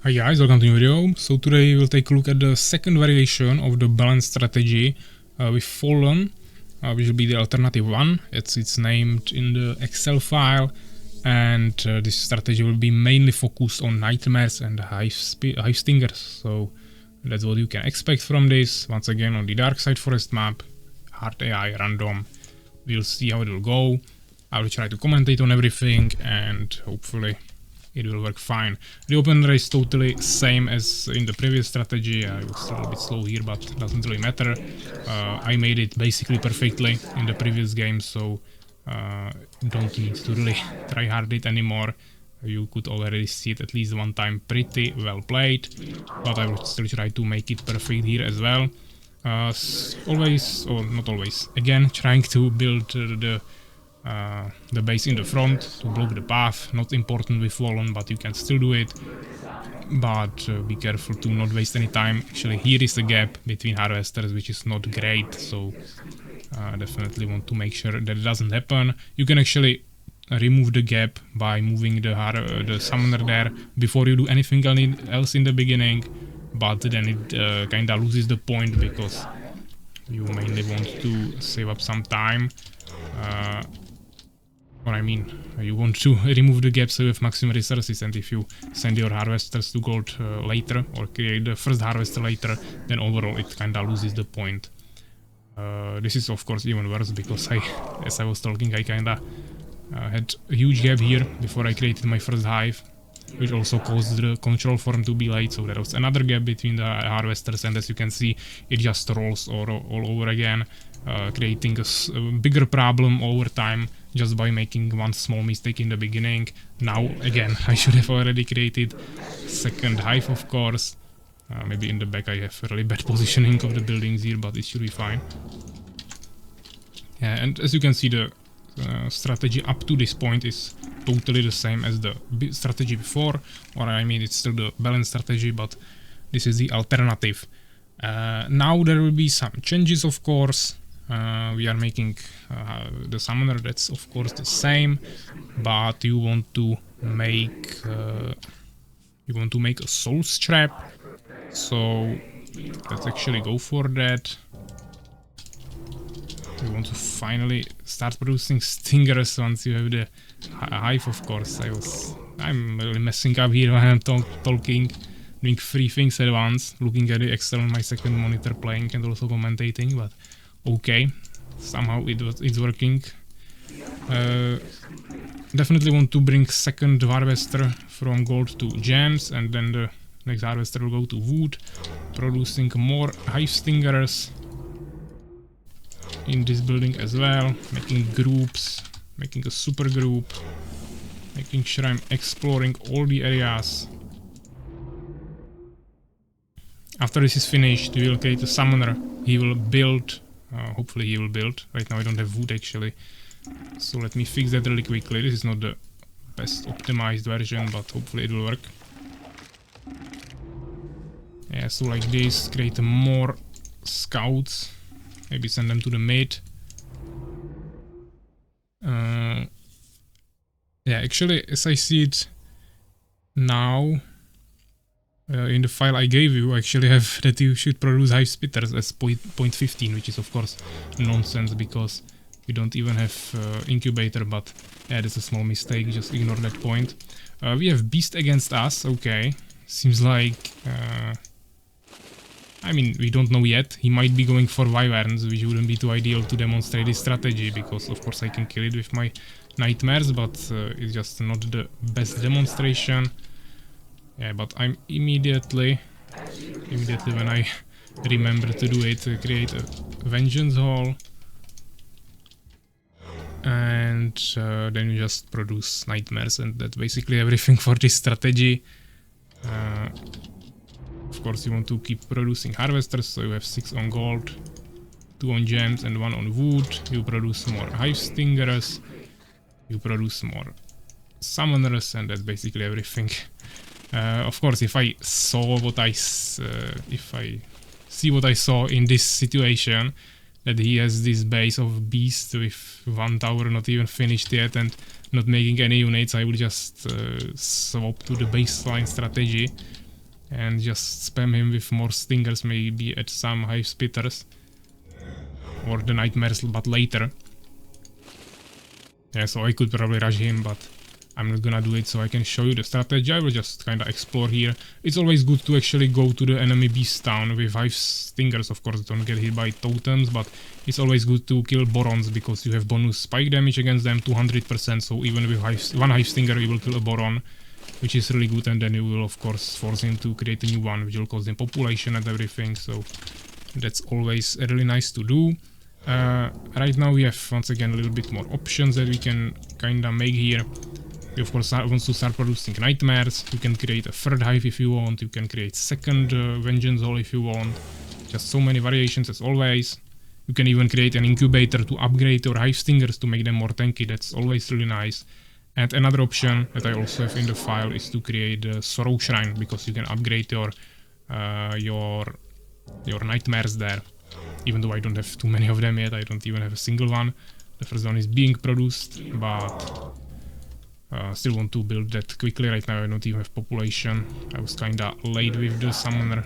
Hi guys, welcome to a new video. So today we'll take a look at the second variation of the balance strategy with Fallen, which will be the alternative one. It's named in the Excel file, and this strategy will be mainly focused on nightmares and hive stingers. So that's what you can expect from this. Once again, on the Dark Side Forest map, hard AI, random. We'll see how it will go. I will try to commentate on everything, and hopefully it will work fine. The open rate is totally same as in the previous strategy. I was still a bit slow here, but it doesn't really matter. I made it basically perfectly in the previous game, so don't need to really try hard it anymore. You could already see it at least one time pretty well played, but I will still try to make it perfect here as well. Always, or not always, again trying to build the base in the front to block the path. Not important with Fallen, but you can still do it. But be careful to not waste any time. Actually, here is the gap between harvesters, which is not great, so definitely want to make sure that it doesn't happen. You can actually remove the gap by moving the summoner there before you do anything else in the beginning, but then it kinda loses the point because you mainly want to save up some time. I mean, you want to remove the gap so you have maximum resources, and if you send your harvesters to gold later or create the first harvester later, then overall it kinda loses the point. This is of course even worse because as I was talking, I kinda had a huge gap here before I created my first hive, which also caused the control form to be late, so there was another gap between the harvesters, and as you can see, it just rolls all over again, creating a bigger problem over time just by making one small mistake in the beginning. Now again, I should have already created second hive, of course. Maybe in the back I have really bad positioning of the buildings here, but it should be fine. Yeah, and as you can see, the strategy up to this point is totally the same as the strategy before, or I mean it's still the balance strategy, but this is the alternative. Now there will be some changes, of course. We are making the summoner, that's of course the same, but you want to make a Soulstrap, so let's actually go for that. We want to finally start producing stingers once you have the hive, of course. I'm really messing up here when I'm talking, doing three things at once, looking at the Excel on my second monitor, playing and also commentating, but okay, somehow it's working. Definitely want to bring second harvester from gold to gems, and then the next harvester will go to wood, producing more hive stingers in this building as well, making groups, making a super group, making sure I'm exploring all the areas. After this is finished, we will create a summoner. He will build, hopefully he will build. Right now I don't have wood actually, so let me fix that really quickly. This is not the best optimized version, but hopefully it will work. Yeah, so like this, create more scouts. Maybe send them to the mid. Yeah, actually, as I see it now, in the file I gave you, I actually have that you should produce hive spitters as 0.15, which is of course nonsense because we don't even have incubator, but yeah, that's a small mistake, just ignore that point. We have beast against us, okay. Seems like... I mean, we don't know yet. He might be going for wyverns, which wouldn't be too ideal to demonstrate this strategy, because of course I can kill it with my nightmares, but it's just not the best demonstration. Yeah, but I'm immediately when I remember to do it, create a vengeance hall, and then you just produce nightmares, and that's basically everything for this strategy. Of course, you want to keep producing harvesters, so you have 6 on gold, 2 on gems, and 1 on wood. You produce more hive stingers, you produce more summoners, and that's basically everything. Of course, if I see what I saw in this situation, that he has this base of beast with 1 tower not even finished yet and not making any units, I will just swap to the baseline strategy. and just spam him with more stingers, maybe at some hive spitters. Or the nightmares, but later. Yeah, so I could probably rush him, but I'm not gonna do it, so I can show you the strategy. I will just kinda explore here. It's always good to actually go to the enemy beast town with hive stingers. Of course, don't get hit by totems, but it's always good to kill borons because you have bonus spike damage against them, 200%, so even with one hive stinger you will kill a boron, which is really good, and then you will of course force him to create a new one, which will cost him population and everything, so that's always really nice to do. Right now we have once again a little bit more options that we can kinda make here. We of course want to start producing nightmares. You can create a third hive if you want, you can create second vengeance hall if you want. Just so many variations as always. You can even create an incubator to upgrade your hive stingers to make them more tanky, that's always really nice. And another option that I also have in the file is to create a sorrow shrine, because you can upgrade your nightmares there. Even though I don't have too many of them yet, I don't even have a single one. The first one is being produced, but still want to build that quickly. Right now I don't even have population. I was kinda late with the summoner.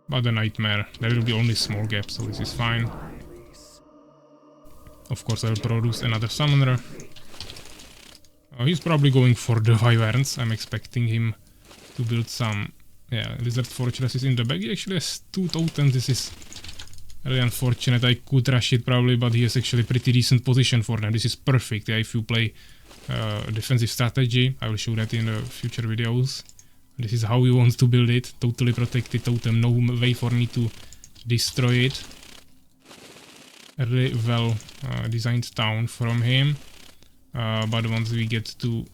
But the nightmare, there will be only small gaps, so this is fine. Of course I will produce another summoner. He's probably going for the wyverns. I'm expecting him to build some... Yeah, lizard fortress is in the back. He actually has 2 totems. This is really unfortunate. I could rush it probably, but he has actually pretty decent position for them. This is perfect, yeah, if you play defensive strategy. I will show that in the future videos. This is how we want to build it. Totally protected totem, no way for me to destroy it. A really well designed town from him. But once we get to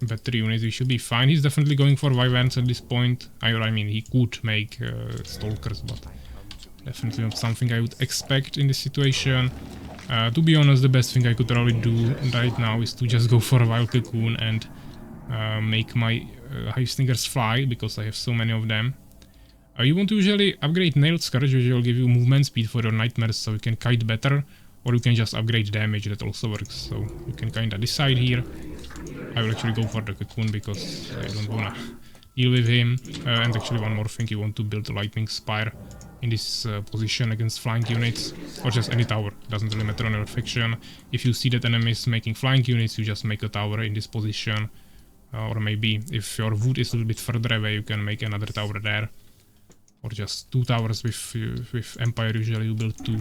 better units, we should be fine. He's definitely going for wyverns at this point. I mean, he could make stalkers, but definitely not something I would expect in this situation. To be honest, the best thing I could probably do right now is to just go for a wild cocoon and make my hive stingers fly, because I have so many of them. You want to usually upgrade nailed scourge, which will give you movement speed for your nightmares, so you can kite better, or you can just upgrade damage, that also works, so you can kinda decide here. I will actually go for the cocoon because I don't wanna deal with him. And actually one more thing, you want to build a lightning spire in this position against flying units, or just any tower, doesn't really matter on your faction. If you see that enemy is making flying units, you just make a tower in this position. Or maybe if your wood is a little bit further away, you can make another tower there. Or just 2 towers with Empire, usually you build 2.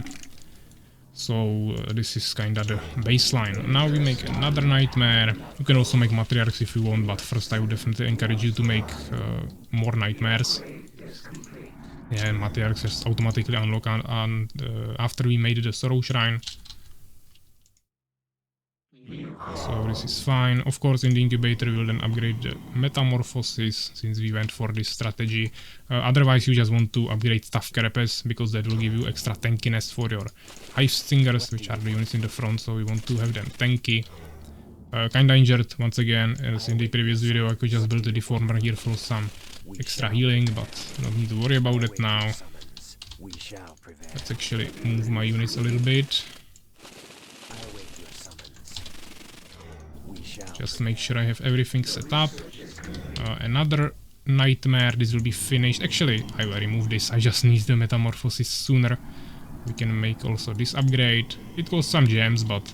So this is kinda the baseline. Now we make another nightmare. You can also make matriarchs if you want, but first I would definitely encourage you to make more nightmares. Yeah, matriarchs just automatically unlock after we made the sorrow shrine. So this is fine. Of course, in the incubator we will then upgrade the metamorphosis, since we went for this strategy. Otherwise you just want to upgrade tough carapace, because that will give you extra tankiness for your hive stingers, which are the units in the front, so we want to have them tanky. Kinda injured once again, as in the previous video. I could just build a deformer here for some extra healing, but don't need to worry about it now. Let's actually move my units a little bit. Just make sure I have everything set up. Another nightmare, this will be finished. Actually, I will remove this, I just need the metamorphosis sooner. We can make also this upgrade. It costs some gems, but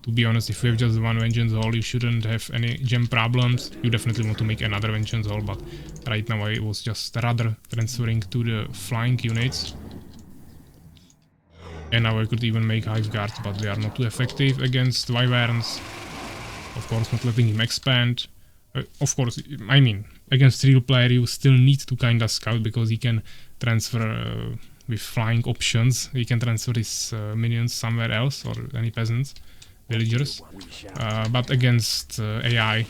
to be honest, if you have just one vengeance hall, you shouldn't have any gem problems. You definitely want to make another vengeance hall, but right now I was just rather transferring to the flying units. And now I could even make hive guards, but they are not too effective against wyverns. Of course, not letting him expand. Of course, I mean, against real player you still need to kinda scout, because he can transfer with flying options. He can transfer his minions somewhere else, or any peasants, villagers. But against AI,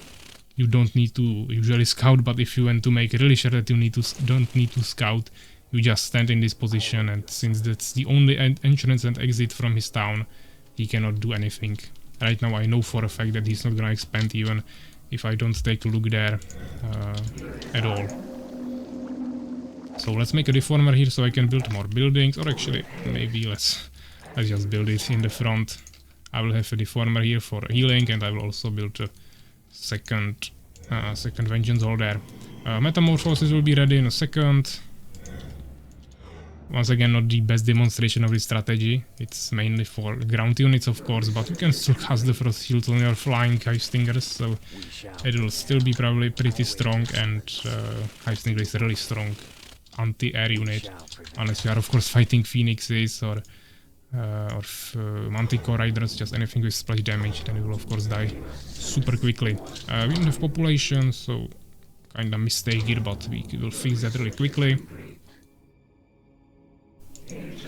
you don't need to usually scout, but if you want to make really sure that you don't need to scout, you just stand in this position, and since that's the only entrance and exit from his town, he cannot do anything. Right now I know for a fact that he's not gonna expand even if I don't take a look there at all. So let's make a deformer here so I can build more buildings, or actually maybe let's just build it in the front. I will have a deformer here for healing, and I will also build a second vengeance hall there. Metamorphosis will be ready in a second. Once again, not the best demonstration of this strategy. It's mainly for ground units, of course, but you can still cast the frost shields on your flying Hive Stingers, so it will still be probably pretty strong, and Hive Stinger is a really strong anti-air unit, unless you are of course fighting Phoenixes or Manticore Riders, just anything with splash damage, then you will of course die super quickly. We don't have population, so kinda mistake here, but we will fix that really quickly.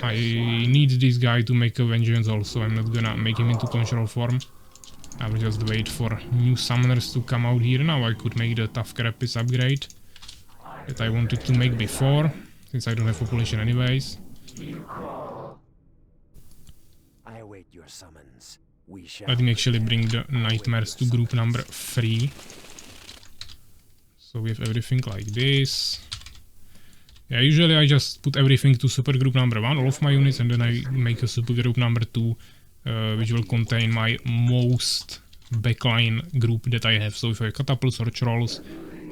I need this guy to make a vengeance also. I'm not gonna make him into control form. I will just wait for new summoners to come out here. Now I could make the Tough Carapace upgrade that I wanted to make before, since I don't have population anyways. Let me actually bring the Nightmares to group number 3. So we have everything like this. Yeah, usually I just put everything to super group number 1, all of my units, and then I make a super group number 2, which will contain my most backline group that I have. So if I have catapults or trolls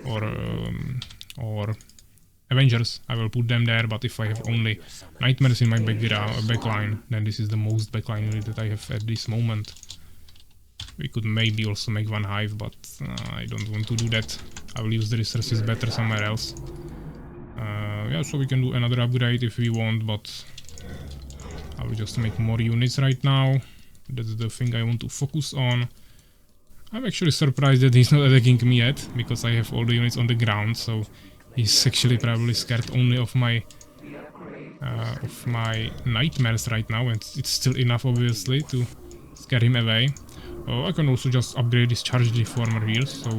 or Avengers, I will put them there, but if I have only Nightmares in my backline, then this is the most backline unit that I have at this moment. We could maybe also make one Hive, but I don't want to do that. I will use the resources better somewhere else. Yeah, so we can do another upgrade if we want, but I will just make more units right now. That's the thing I want to focus on. I'm actually surprised that he's not attacking me yet, because I have all the units on the ground, so he's actually probably scared only of my Nightmares right now, and it's still enough obviously to scare him away. I can also just upgrade this charge Deformer here, so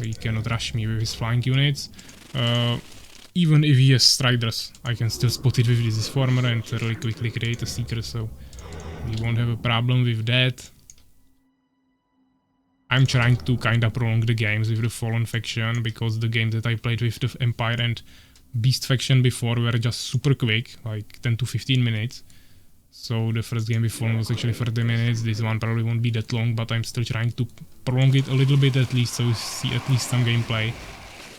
he cannot rush me with his flying units. Even if he has Striders, I can still spot it with this Deformer and really quickly create a Seeker, so we won't have a problem with that. I'm trying to kinda prolong the games with the Fallen faction, because the games that I played with the Empire and Beast faction before were just super quick, like 10 to 15 minutes. So the first game with Fallen was actually 30 minutes, this one probably won't be that long, but I'm still trying to prolong it a little bit at least, so we see at least some gameplay.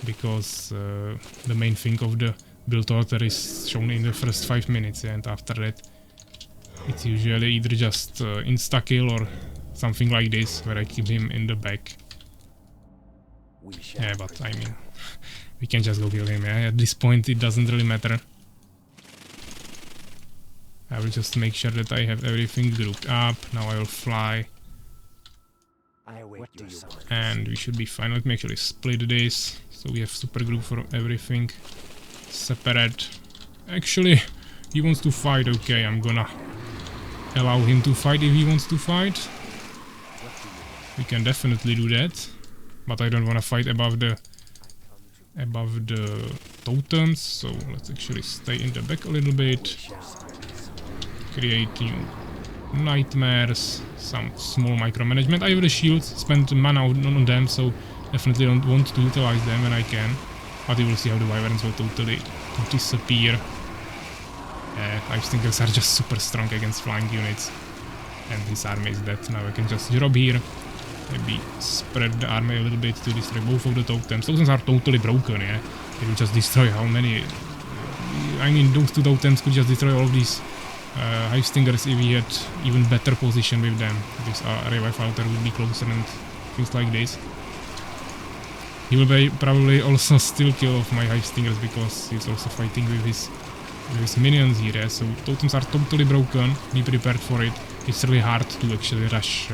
Because the main thing of the build order is shown in the first 5 minutes, and after that it's usually either just insta-kill or something like this, where I keep him in the back. Yeah, but I mean, we can just go kill him, yeah? At this point it doesn't really matter. I will just make sure that I have everything grouped up. Now I will fly. And we should be fine. Let me actually split this, so we have super group for everything separate. Actually, he wants to fight. Okay, I'm gonna allow him to fight if he wants to fight. We can definitely do that, but I don't want to fight above the totems, so let's actually stay in the back a little bit. Create new Nightmares, some small micromanagement. I have the shields, spend mana on them, so definitely don't want to utilize them when I can. But you will see how the Wyverns will totally disappear. Hive Stingers are just super strong against flying units. And his army is dead. Now I can just drop here. Maybe spread the army a little bit to destroy both of the totems. Totems are totally broken, yeah. They will just destroy how many... I mean, those two totems could just destroy all of these Hive Stingers if we had even better position with them. This revive altar would be closer and things like this. He will be probably also still kill off my Hive Stingers, because he's also fighting with his minions here, yeah? So totems are totally broken. Be prepared for it. It's really hard to actually rush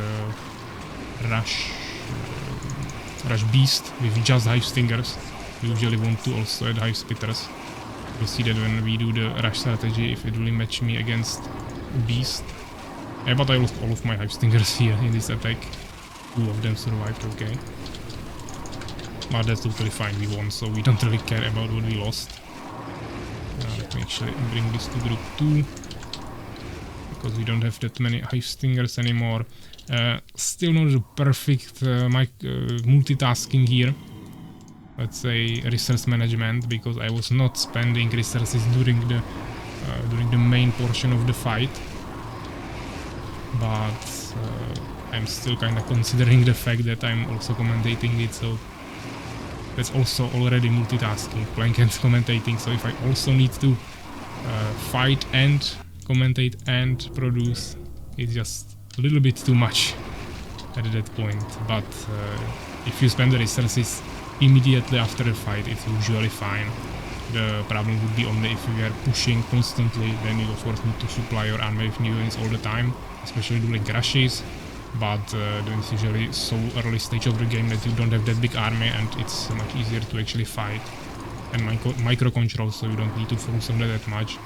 Beast with just Hive Stingers. We usually want to also add Hive Spitters. We'll see that when we do the rush strategy, if it really match me against Beast. Yeah, but I lost all of my Hive Stingers here in this attack. 2 of them survived, okay. But that's totally fine, we won, so we don't really care about what we lost. Let me actually bring this to group 2. Because we don't have that many Hive Stingers anymore. Still not the perfect multitasking here. Let's say resource management, because I was not spending resources during the main portion of the fight. But I'm still kind of considering the fact that I'm also commentating it, so that's also already multitasking, playing and commentating. So if I also need to fight and commentate and produce, it's just a little bit too much at that point. But if you spend the resources immediately after the fight, it's usually fine. The problem would be only if you are pushing constantly, then you of course need to supply your army with new units all the time, especially during rushes. But then it's usually so early stage of the game that you don't have that big army, and it's much easier to actually fight and micro control, so you don't need to focus on that much.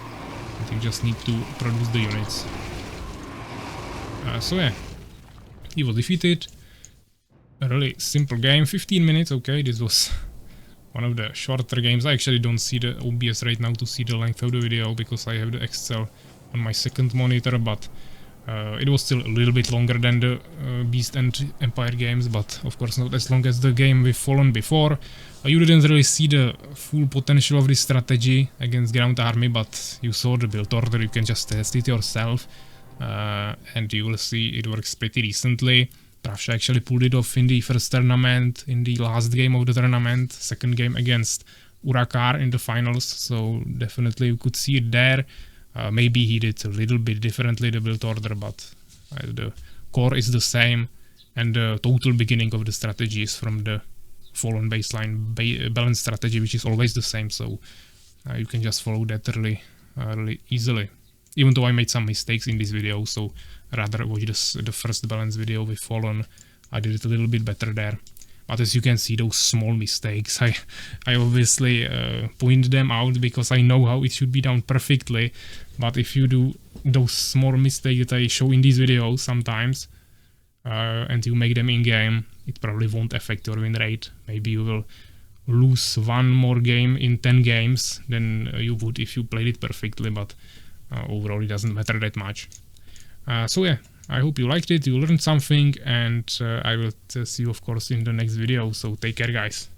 But you just need to produce the units. So yeah, he was defeated. A really simple game, 15 minutes. Okay, this was one of the shorter games. I actually don't see the OBS right now to see the length of the video because I have the Excel on my second monitor, but it was still a little bit longer than the Beast and Empire games, but of course not as long as the game with Fallen before. You didn't really see the full potential of this strategy against Ground Army, but you saw the build order, you can just test it yourself, and you will see it works pretty decently. Pravsha actually pulled it off in the first tournament, in the last game of the tournament, second game against Urakar in the finals, so definitely you could see it there. Maybe he did a little bit differently the build order, but the core is the same, and the total beginning of the strategy is from the Fallen baseline balance strategy, which is always the same, so you can just follow that really easily. Even though I made some mistakes in this video, so rather watch the first balance video with Fallen. I did it a little bit better there. But as you can see, those small mistakes, I obviously point them out because I know how it should be done perfectly. But if you do those small mistakes that I show in these videos sometimes, and you make them in-game, it probably won't affect your win rate. Maybe you will lose one more game in 10 games than you would if you played it perfectly, but overall it doesn't matter that much. So yeah, I hope you liked it, you learned something, and I will see you of course in the next video, so take care guys.